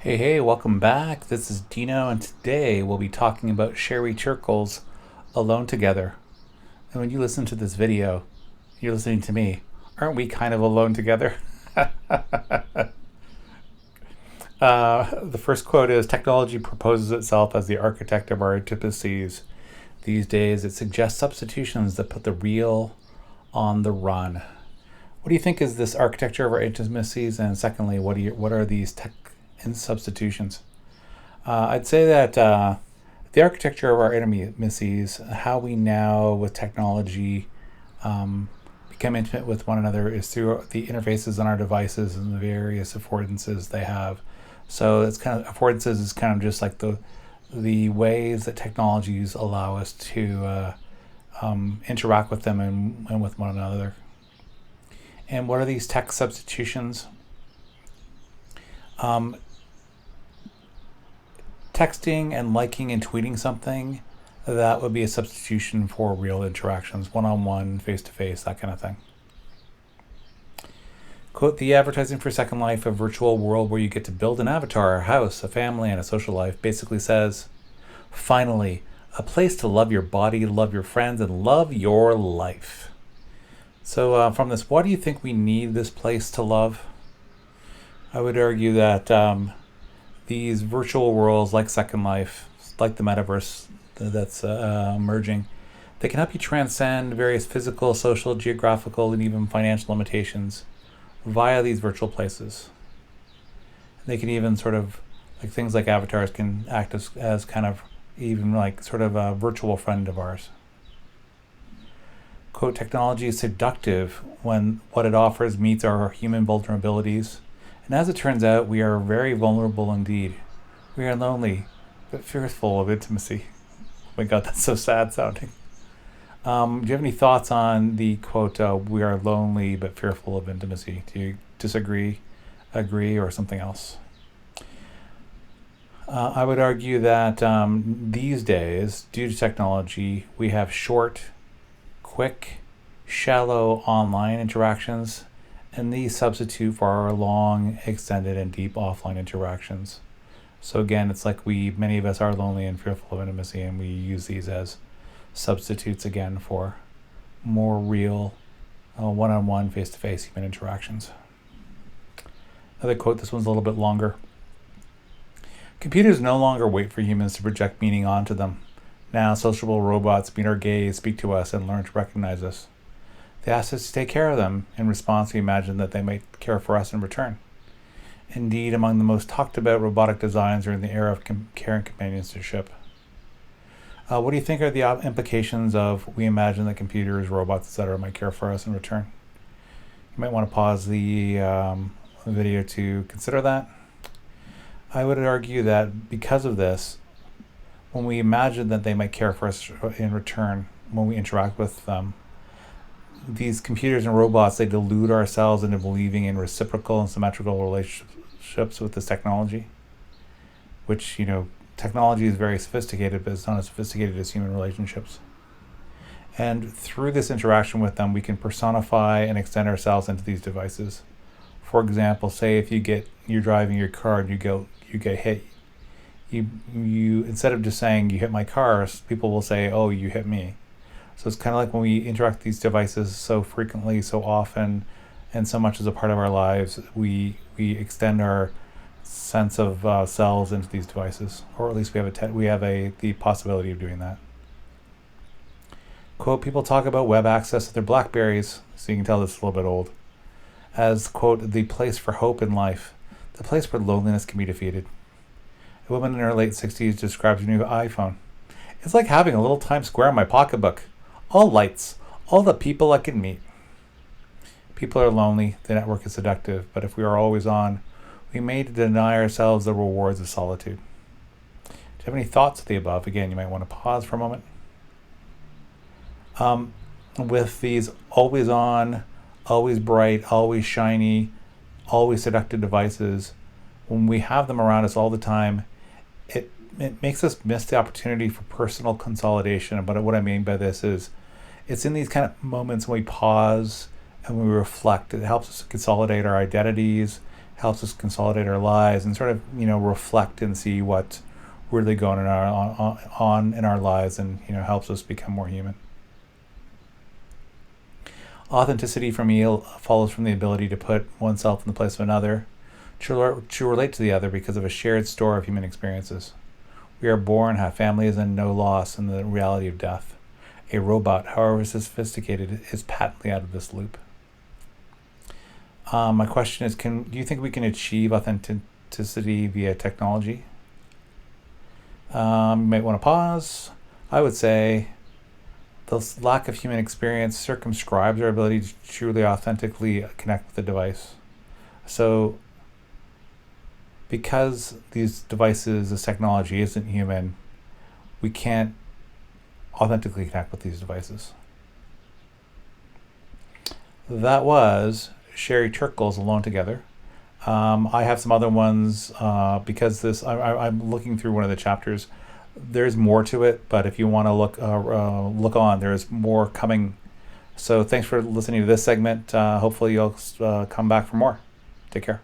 Hey, welcome back. This is Dino, and today we'll be talking about Sherry Turkle's Alone Together. And when you listen to this video, you're listening to me. Aren't we kind of alone together? The first quote is: Technology proposes itself as the architect of our intimacies. These days, it suggests substitutions that put the real on the run. What do you think is this architecture of our intimacies? And secondly, what are these tech substitutions? I'd say that the architecture of our intimacies, how we now with technology become intimate with one another, is through the interfaces on our devices and the various affordances they have. So it's kind of affordances is kind of just like the ways that technologies allow us to interact with them and with one another. And what are these tech substitutions? Texting and liking and tweeting something, that would be a substitution for real interactions, one-on-one, face-to-face, that kind of thing. Quote, the advertising for Second Life, a virtual world where you get to build an avatar, a house, a family, and a social life, basically says, finally, a place to love your body, love your friends, and love your life. So from this, why do you think we need this place to love? I would argue that these virtual worlds like Second Life, like the metaverse that's emerging, they can help you transcend various physical, social, geographical, and even financial limitations via these virtual places. They can even sort of, like things like avatars can act as kind of even like sort of a virtual friend of ours. Quote, technology is seductive when what it offers meets our human vulnerabilities. And as it turns out, we are very vulnerable indeed. We are lonely, but fearful of intimacy. Oh my God, that's so sad sounding. Do you have any thoughts on the quote, we are lonely, but fearful of intimacy? Do you disagree, agree, or something else? I would argue that these days, due to technology, we have short, quick, shallow online interactions, and these substitute for our long, extended, and deep offline interactions. So again, it's like many of us are lonely and fearful of intimacy, and we use these as substitutes again for more real, one-on-one, face-to-face human interactions. Another quote, this one's a little bit longer. Computers no longer wait for humans to project meaning onto them. Now, sociable robots meet our gaze, speak to us, and learn to recognize us. They ask us to take care of them. In response, we imagine that they might care for us in return. Indeed, among the most talked about robotic designs are in the era of care and companionship. What do you think are the implications of we imagine that computers, robots, etc. might care for us in return? You might want to pause the video to consider that. I would argue that because of this, when we imagine that they might care for us in return when we interact with them, these computers and robots, they delude ourselves into believing in reciprocal and symmetrical relationships with this technology, which, technology is very sophisticated, but it's not as sophisticated as human relationships. And through this interaction with them, we can personify and extend ourselves into these devices. For example, say if you're driving your car and you get hit, you instead of just saying you hit my car, people will say, oh, you hit me. So it's kind of like when we interact with these devices so frequently, so often, and so much as a part of our lives, we extend our sense of selves into these devices, or at least we have the possibility of doing that. Quote, people talk about web access to their Blackberries, so you can tell this is a little bit old, as, quote, the place for hope in life, the place where loneliness can be defeated. A woman in her late 60s describes her new iPhone. It's like having a little Times Square in my pocketbook. All lights, all the people I can meet. People are lonely, the network is seductive, but if we are always on, we may deny ourselves the rewards of solitude. Do you have any thoughts of the above? Again, you might want to pause for a moment. With these always on, always bright, always shiny, always seductive devices, when we have them around us all the time, it makes us miss the opportunity for personal consolidation. But what I mean by this is, it's in these kind of moments when we pause and we reflect. It helps us to consolidate our identities helps us consolidate our lives and sort of, reflect and see what's really going on in our lives, and, helps us become more human. Authenticity for me follows from the ability to put oneself in the place of another, to relate to the other because of a shared store of human experiences. We are born, have families, and know loss and the reality of death. A robot, however sophisticated, is patently out of this loop. My question is, do you think we can achieve authenticity via technology? You might want to pause. I would say the lack of human experience circumscribes our ability to truly authentically connect with the device. So, because these devices, this technology isn't human, we can't authentically connect with these devices. That was Sherry Turkle's AloneTogether. I have some other ones because I'm looking through one of the chapters. There's more to it, but if you want to look on, there's more coming. So thanks for listening to this segment. Hopefully you'll come back for more. Take care.